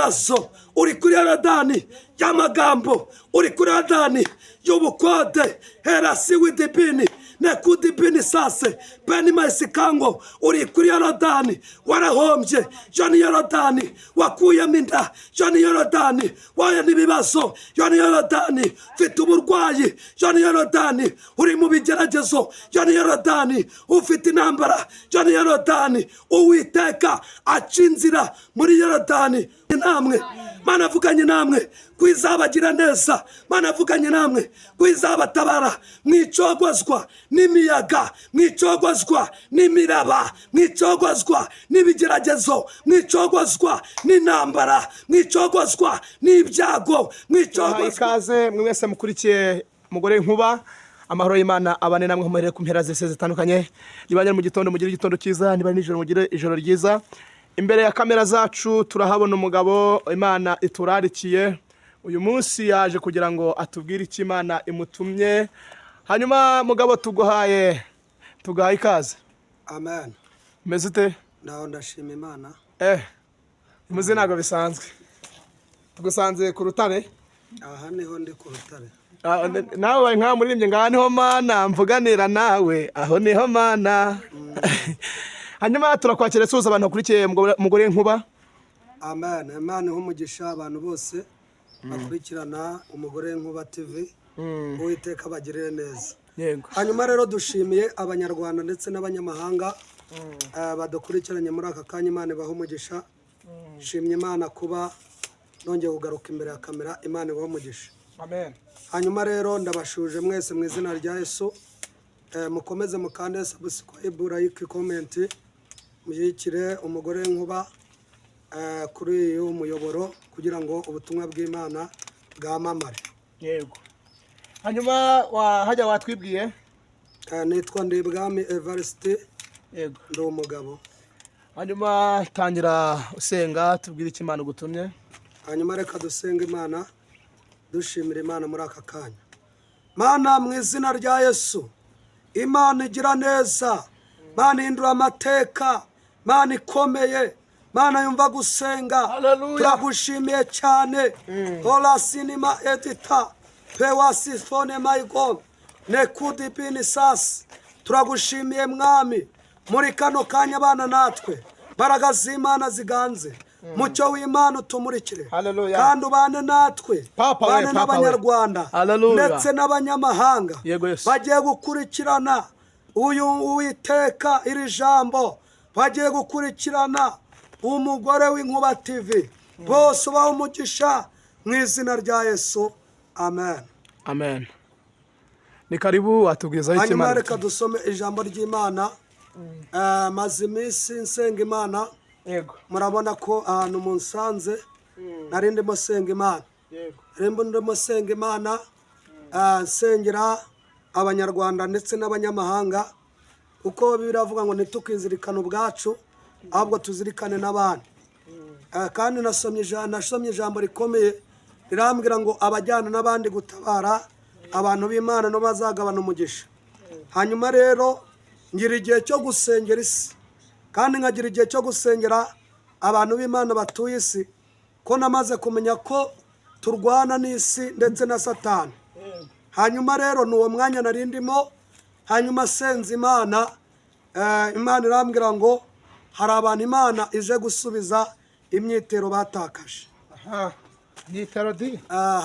y'ibibazo, uri kuri Yorodani y'amagambo, uri kuri Yorodani y'ubukode, herasi w'idibini nekudibini sase beni maisikango, uri kuri Yorodani warahombye, Joni Yorodani wakuyemo inda, Joni Yorodani waye n'ibibazo, Joni Yorodani ufite uburwayi, Joni Yorodani uri mu bigeragezo, Joni Yorodani ufite intambara, Joni Yorodani Uwiteka aca inzira muri Yorodani. Namwe Mana avuganye namwe kwizabagira neza, Mana avuganye namwe kwizabatabara, mwicogozwa n'imiyaga, mwicogozwa n'imiraba, mwicogozwa n'ibigeragezo, mwicogozwa n'intambara, mwicogozwa n'ibyago, mwicogozwa. Ikaze mwese mukurikiye Umugore Nkuba. Amahoro y'Imana abane namwe muhere ku mpera zese zitandukanye. Nibanye mu gitondo mugire igitondo cyiza, nibanye nijoro mugire ijoro ryiza. Imbere ya kamera zacu turahabona umugabo Imana iturarikiye. Uyu munsi yaje kugira ngo atubwire iki Imana imutumye. Hanyuma mugabo tugahaye ikaze. Amen. Umeze ute? Naho ndashima Imana. Imuze ntago bisanzwe. Tugusanze ku rutare. Aha niho ndi ku rutare. Nawe nka muririmbye ngaha niho Mana mvuganira nawe, aho niho Mana. Hanyuma turakwakira suza abantu bakurikiye Umugore Nkuba. Amen. Imana ihumugisha abantu bose bakurikirana Umugore Nkuba TV. Uwiteka bagirire neza. Yego. Hanyuma rero dushimiye abanyarwanda ndetse n'abanyamahanga badukurikiranye muri aka kanya. Imana ibahumugisha. Shimye Imana kuba nongeye kugaruka imbere ya kamera. Imana ibahumugisha. Amen. Hanyuma rero ndabashuje mwese mu izina rya Yesu. Mukomeze mukande subscribe, like, comment, muyikire Umugore Nkuba kuri uyu muyoboro kugira ngo ubutumwa bw'Imana bwamamare. Yego. Hanyuma hajya watwibwiye? Nitwa Ndibwami Evariste. Yego. Ndi umugabo. Hanyuma tangira usenga tubwire iki Imana gutumye. Hanyuma reka dusenga Imana, dushimira Imana muri aka kanya. Mana mu izina rya Yesu, Imana igira neza, Mana ihindura amateka, Mana ikomeye, Mana yumva gusenga. Turagushimiye cyane. Hola sinima edita pewasi fone my God nekudipini sas. Turagushimiye mwami muri kano kanya bana natwe, baraga z'Imana ziganze, mucyo w'Imana utumurikire kandi ubane natwe, bane n'abanyarwanda ndetse n'abanyamahanga bagiye gukurikirana uyu Uwiteka iri jambo, bagiye gukurikirana Umugore w'Inkuba TV. Bose bahumugisha mu izina rya Yesu. Amen. Amen. Ni karibu watubwiza iki Imana. Hanyuma reka dusome ijambo ry'Imana. Maze iminsi nsenga Imana. Yego. Murabona ko ahantu munsanze nari ndimo senga Imana. Yego. Ndimo senga Imana, nsengera abanyarwanda ndetse n'abanyamahanga, uko biravuga ngo ntitukizirikane ubwacu ahubwo tuzirikane n'abandi. Kandi nasomye ijambo rikomeye rirambwira ngo abajyana n'abandi gutabara abantu b'Imana no bazagabana umugisha. Hanyuma rero ngira igihe cyo gusengera isi, kandi nkagira igihe cyo gusengera abantu b'Imana batuye isi, ko namaze kumenya ko turwana n'isi ndetse na Satani. Hanyuma rero n'uwo mwanya nari ndimo, hanyuma senze Imana, Imana irambwira ngo hari abantu Imana ije gusubiza imyitero batakaje.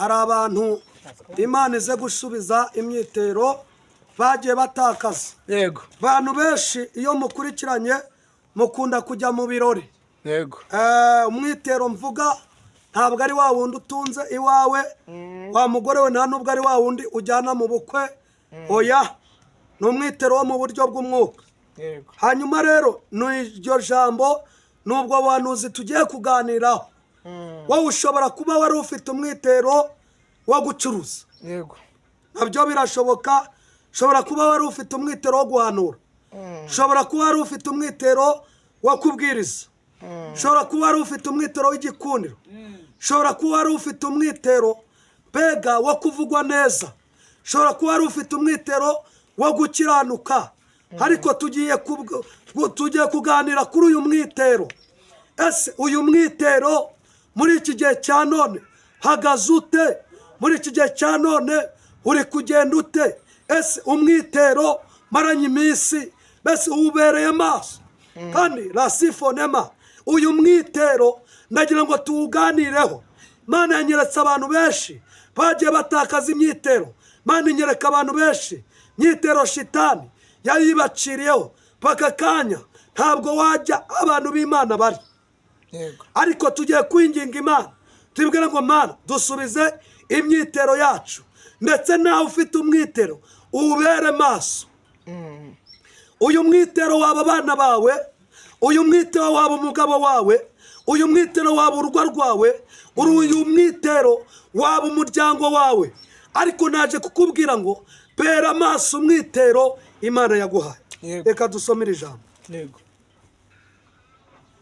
Hari abantu Imana ize gusubiza imyitero bagiye batakaza. Yego. Bantu benshi iyo mukurikiranye mukunda kujya mu birori. Yego. Umwitero mvuga ntabwo ari wa wundi utunze iwawe, wa mugore we nta nubwo ari wa wundi ujyana mu bukwe. Oya, ni umwitero wo mu buryo bw'umwuka. Yego. Hanyuma rero n'iryo jambo nubwo abanuzi tugiye kuganiraho. Wowe ushobora kuba wari ufite umwitero wo gucuruza. Yego. Nabyo birashoboka. Ushobora kuba wari ufite umwitero wo guhanura. Ushobora kuba wari ufite umwitero wo kubwiriza. Ushobora kuba wari ufite umwitero w'igikundiro. Ushobora kuba wari ufite umwitero bega wo kuvugwa neza. Ushobora kuba wari ufite umwitero wo gukiranuka. Ariko tugiye kuganira kuri uyu mwitero. Ese uyu mwitero muri iki gihe cya none hagaze ute? Muri iki gihe cya none uri kugenda ute? Ese umwitero maranye iminsi mbese ubereye maso? Kandi rasifonema uyu mwitero ndagira ngo tuwuganireho. Imana yanyeretse abantu benshi bagiye batakaza imyitero. Imana inyereka abantu benshi myitero shitani yayibaciriyeho paka kanya ntabwo wajya abantu b'Imana bari. Ariko tugiye kwinginga Imana tubwire ngo Mana dusubize imyitero yacu, ndetse nawe ufite umwitero ubere maso. Uyu mwitero waba abana bawe, uyu mwitero waba umugabo wawe, uyu mwitero waba urugo rwawe, uyu mwitero waba umuryango wawe. Ariko naje kukubwira ngo bera maso umwitero Imana yaguhaye. Reka dusomere ijambo.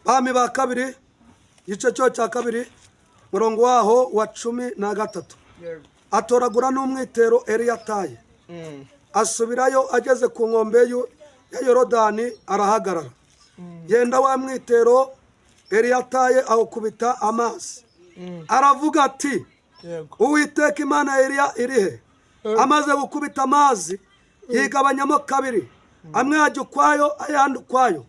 Bami ba kabiri igice cya kabiri murongo waho wa 13. Atoragura n'umwitero Eliya ataye, asubirayo ageze ku nkombe ya Yorodani arahagarara. Yenda wa mwitero Eliya ataye awukubita amazi, aravuga ati Uwiteka Imana Eliya irihe? Amaze gukubita amazi yigabanyamo kabiri, amwe ajya ukwayo ayandi ukwayo.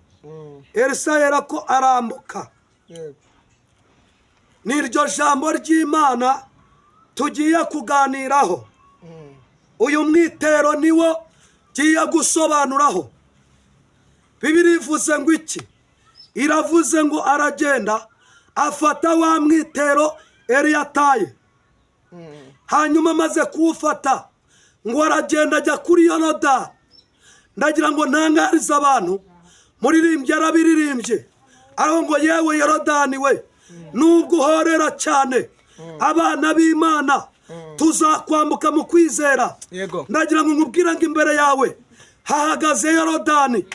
Elisa yerako arambuka. Niryo jambo ry'Imana tugiye kuganiraho. Uyu mwitero niwo giye gusobanuraho. Bibiri ivuze ngo iki? Iravuze ngo aragenda afata wa mwitero Eliya ataye. Hanyuma amaze kuwufata ngo aragenda ajya kuri Yorodani. Ndagira ngo ntangarize abantu, muririmbye arabiririmbye aho ngo yewe Yorodani we nubwo uhorera cyane abana b'Imana tuzakwambuka mu kwizera. Ndagira ngo nkubwire ngo imbere yawe hahagaze Yorodani.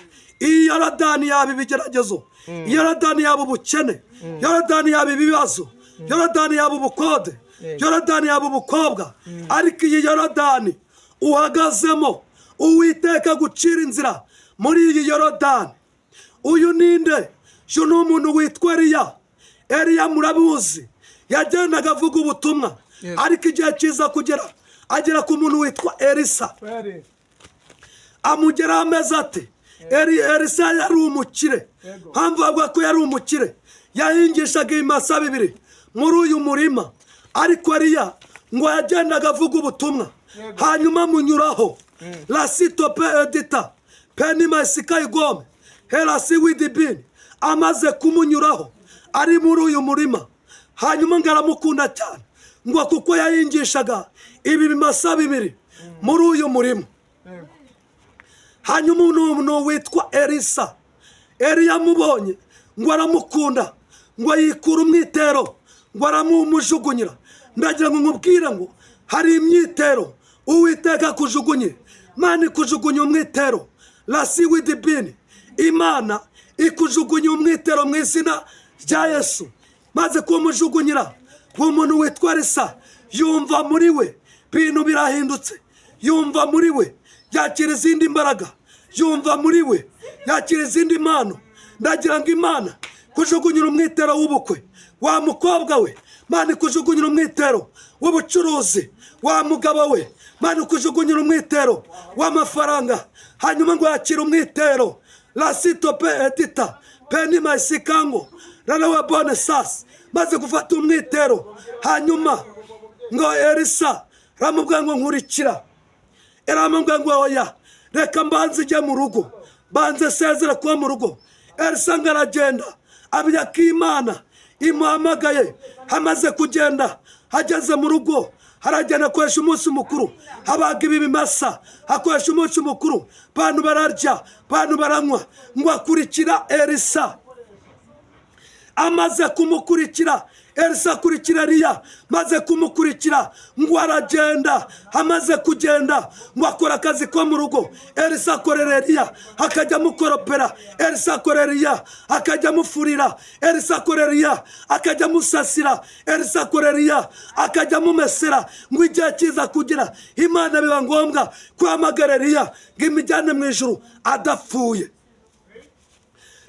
Iyi Yorodani yaba ibigeragezo, Yorodani yaba ubukene, Yorodani yaba ibibazo, Yorodani yaba ubukode, Yorodani yaba ubukobwa. Ariko iyi Yorodani uhagazemo Uwiteka gucira inzira muri iyi Yorodani. Uyu ninde? Uyu ni umuntu witwa Eliya. Eliya murabuzi yagendaga avuga ubutumwa, ariko igihe kiza kugera agera ku muntu witwa Elisa. Amugera ameze ate? Elisa yari umukire. Mpamvu avuga ko yari umukire, yahingishaga ibimasa 2 muri uyu murima. Ariko Eliya ngo yagendaga avuga ubutumwa. Hanyuma munyuraho lasitope edita penima sikayigome helasi widibini. Amaze kumunyuraho ari muri uyu murima, hanyuma ngaramukunda cyane ngo kuko yahingishaga ibi bimasa 2 muri uyu murima. Hanyuma umuntu witwa Elisa, Eliya mubonye ngo aramukunda, ngo yikura umwitero ngo aramumujugunyira. Ndagira ngo nkubwire ngo hari imyitero Uwiteka kujugunye. Mana ikujugunye umwitero lasi widibini. Imana ikujugunye umwitero mu izina rya Yesu. Maze kumujugunyira umuntu witwa Elisa yumva muri we bintu birahindutse. Yumva muri we yakira izindi mbaraga, yumva muri we yakira izindi mpano. Ndagira ngo Imana kujugunyira umwitero w'ubukwe wa mukobwa we, Mana kujugunyira umwitero w'ubucuruzi wa mugabo we, Mana kujugunyira umwitero w'amafaranga. Hanyuma ngo yakira umwitero lasitope edita penima isikango ranawe bone sas. Maze gufata umwitero, hanyuma ngo Elisa ramubwira ngo nkurikira. Eramubwira ngo oya, reka mbanze ijye mu rugo, banze sezera kuba mu rugo. Elisa ngaragenda abya ko Imana imuhamagaye. Hamaze kugenda hageze mu rugo, haragenda akoresha umunsi mukuru, habaga ibi bimasa, akoresha umunsi mukuru, bantu bararya, bantu baranywa. Ngo akurikira Elisa. Amaze kumukurikira Elisa akurikira Eliya. Maze kumukurikira ngo aragenda. Amaze kugenda ngo akora akazi ko mu rugo. Elisa akorera Eliya akajya mukoropera. Elisa akorera Eliya akajya mufurira. Elisa akorera Eliya akajya musasira. Elisa akorera Eliya akajya mumesera. Ngo igihe kiza kugira Imana biba ngombwa guhamagara Eliya ngo imujyane mu ijuru adapfuye.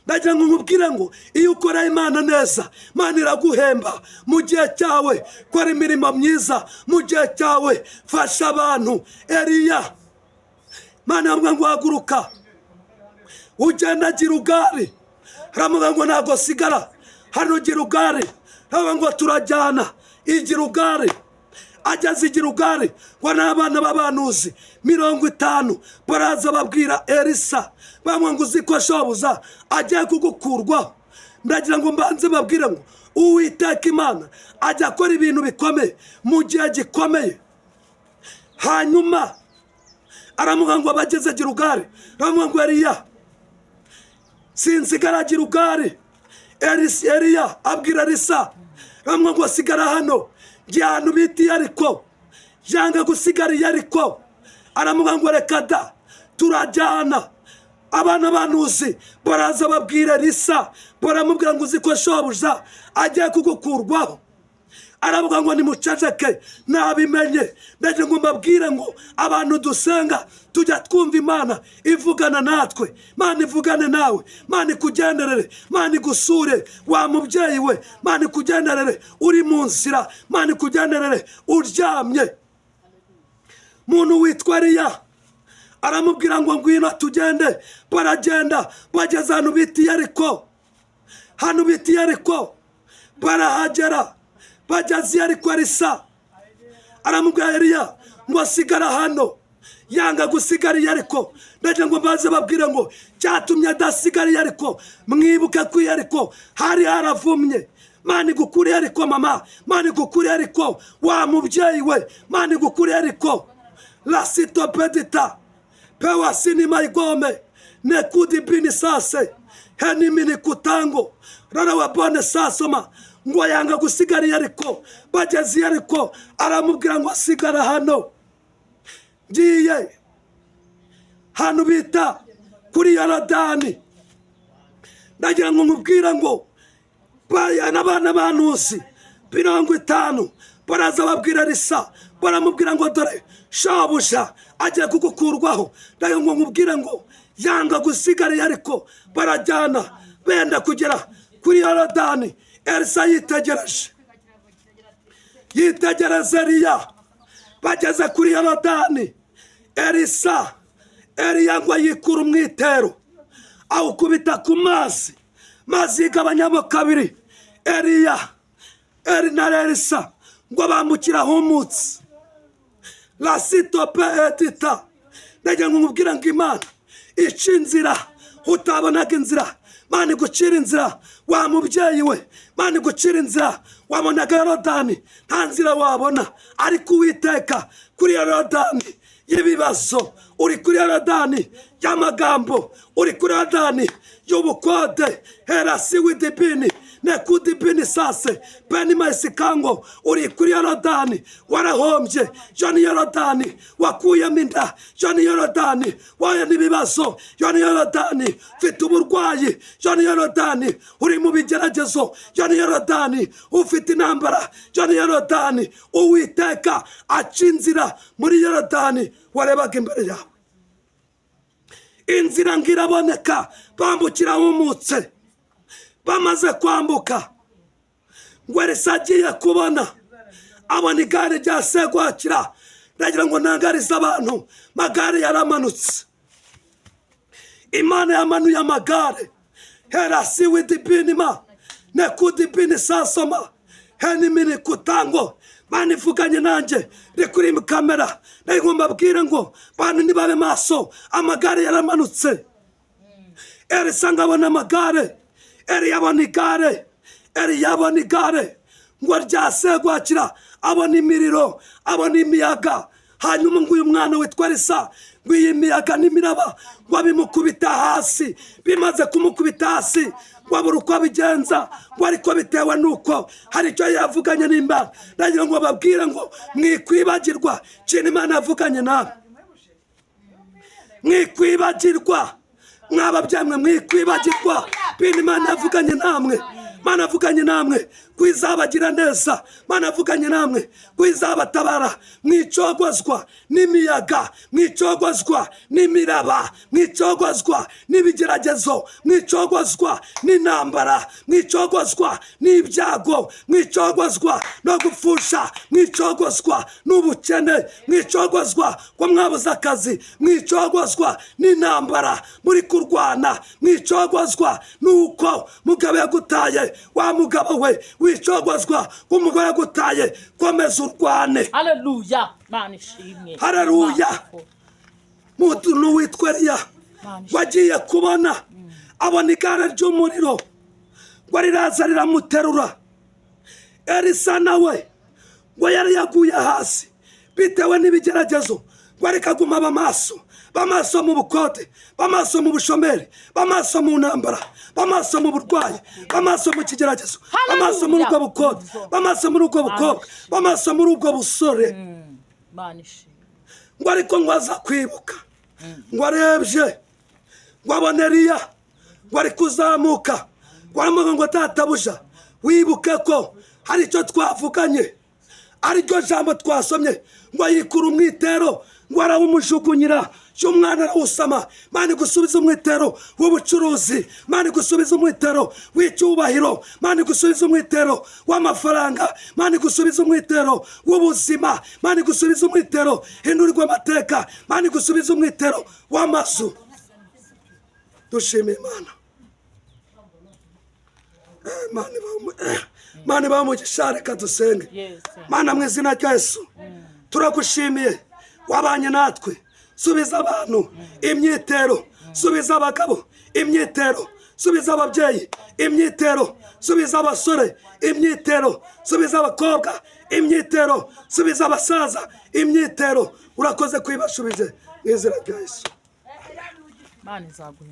ndagira ngo nkubwire ngo iyo ukora Imana neza, Imana iraguhemba mu gihe cyawe. Kora imirimo myiza mu gihe cyawe, fasha abantu. Eliya, Imana yamubwira ngo haguruka ugenda Gilugari. Aramubwira ngo ntabwo sigara hano Gilugari, aramubwira ngo turajyana i Gilugari. Ageze i Gilugari ngo n'abana b'abahanuzi 50 baraza babwira Elisa, bamwe ngo uzi ko shobuza agiye kugukurwaho. Ndagira ngo mbanze babwire ngo Uwiteka Imana ajya akora ibintu bikomeye mu gihe gikomeye. Hanyuma aramubwira ngo bageze Gilugari, aramubwira ngo Eliya sinsigara Gilugari. Eliya abwira Elisa, aramubwira ngo sigara hano, njye ahantu bita Yeriko. Yanga gusigara Yeriko. Aramubwira ngo reka da turajyana. Abana b'abahanuzi baraza babwira Elisa, baramubwira ngo uzi ko shobuja agiye kugukurwaho. Aravuga ngo nimuceceke nabimenye. Ndaje ngo mbabwire ngo abantu dusenga tujya twumva Imana ivugana natwe. Imana ivugane nawe, Imana ikugenderere, Imana igusure wa mubyeyi we, Imana ikugenderere uri mu nzira, Imana ikugenderere uryamye. Muntu witwa Eliya aramubwira ngo ngwino tugende. Baragenda bageze hano bita Yeriko. Hano bita Yeriko barahagera. Bageze Yeriko, Elisa aramubwira Eliya ngo sigara hano. Yanga gusigara Yeriko. Ndaje ngo baze babwire ngo cyatumye adasigara Yeriko, mwibuke ko Yeriko hari haravumye. Imana igukure Yeriko mama, Imana igukure Yeriko wa mubyeyi we, Imana igukure Yeriko. La sitopedita pewa sinima igome nekudi bini sase heni mini kutango rara wabone sasoma ngo yanga gusigara Yeriko. Bageze Yeriko aramubwira ngo asigara hano. Ngiye hano bita kuri Yorodani. Ndagira ngo nkubwira ngo n'abana b'abahanuzi 50 baraza babwira Elisa, baramubwira ngo dore shobuja agiye kugukurwaho. Ndagira ngo nkubwire ngo yanga gusigara Yeriko. Barajyana benda kugera kuri Yorodani. Elisa yitegereza Eliya. Bageze kuri Yorodani, Eliya ngo yikura umwitero awukubita ku mazi, mazi yigabanyamo kabiri. Eliya na Elisa ngo bambukira humutse. La sitope etita. Ndagira ngo nkubwire ngo Imana ica inzira utabonaga inzira, Imana igucira inzira wa mubyeyi we, Imana igucira inzira. Wabonaga Yorodani nta nzira wabona, ariko Uwiteka kuri Yorodani y'ibibazo, uri kuri Yorodani y'amagambo, uri kuri Yorodani y'ubukode. Herasi widibini nekudibini sase beni maisikango. Uri kuri Yorodani warahombye. Joni Yorodani wakuyemo inda. Joni Yorodani waye n'ibibazo. Joni Yorodani ufite uburwayi. Joni Yorodani uri mu bigeragezo. Joni Yorodani ufite intambara. Joni Yorodani Uwiteka aca inzira muri Yorodani warebaga imbere yawe. Inzira ngiraboneka bambukira humutse. Bamaze kwambuka ngo Elisa agiye kubona abona igare rya Segwakira. Ndagira ngo ntangarize abantu, magare yaramanutse. Imana yamanuye amagare. Herasi widibinima nekudibini sasoma heni mini kutango. Imana ivuganye nanjye ndi kuri kamera. Ndagira ngo mbabwire ngo bantu nibabe maso, amagare yaramanutse. Elisa ngabona amagare. Eliya abona igare ngo rya Segwakira, abona imiriro, abona imiyaga. Hanyuma ngo uyu mwana witwa Elisa ngo iyi miyaga n'imiraba ngo bimukubita hasi. Bimaze kumukubita hasi ngo abura uko abigenza, ngo ariko bitewe nuko hari icyo yavuganye n'Imana. Ndagira ngo babwire ngo mwikwibagirwa kintu Imana yavuganye nawe. Mwikwibagirwa mwababyamwe, mwikwibagirwa bintu Imana yavuganye namwe. Imana yavuganye namwe kwizabagira neza. Mana avuganye namwe kwizabatabara mwicogozwa n'imiyaga, mwicogozwa n'imiraba, mwicogozwa n'ibigeragezo, mwicogozwa n'intambara, mwicogozwa n'ibyago, mwicogozwa no gupfusha, mwicogozwa n'ubukene, mwicogozwa ko mwabuze akazi, mwicogozwa n'intambara muri kurwana, mwicogozwa nuko mugabo yagutaye, wa mugabo we wicogozwa ko umugore yagutaye, komeza urwane. Haleluya, Mana ishimwe. Haleluya. Muntu witwa Eliya wagiye kubona abona igare ry'umuriro ngo riraza riramuterura. Elisa nawe ngo yari yaguye hasi bitewe n'ibigeragezo, ngo arikaguma bamaso mu bukode, bamaso mu bushomeri, bamaso mu ntambara, bamaso mu burwayi, bamaso mu kigeragezo, bamaso muri ubwo bukode, bamaso muri ubwo bukobwa, bamaso muri ubwo busore. Ngo ariko ngo aza kwibuka, ngo arebye, ngo abone Eliya ngo ari kuzamuka, ngo aramuga ngo databuja wibuke ko hari icyo twavuganye, ari ryo jambo twasomye, ngo yikura umwitero ngo arawumujugunyira cy'umwana arawusama. Mana gusubiza umwitero w'ubucuruzi, Mana gusubiza umwitero w'icyubahiro, Mana gusubiza umwitero w'amafaranga, Mana gusubiza umwitero w'ubuzima, Mana gusubiza umwitero hindurirwa amateka, Mana gusubiza umwitero w'amazu. Dushime Imana. Mana bamugisha, reka dusenge. Mana mu izina rya Yesu turagushimiye, wabanye natwe. Subiza abantu imyitero, subiza abagabo imyitero, subiza ababyeyi imyitero, subiza abasore imyitero, subiza abakobwa imyitero, subiza abasaza imyitero. Urakoze kwibashubije mu izina rya Yesu. Mana izaguha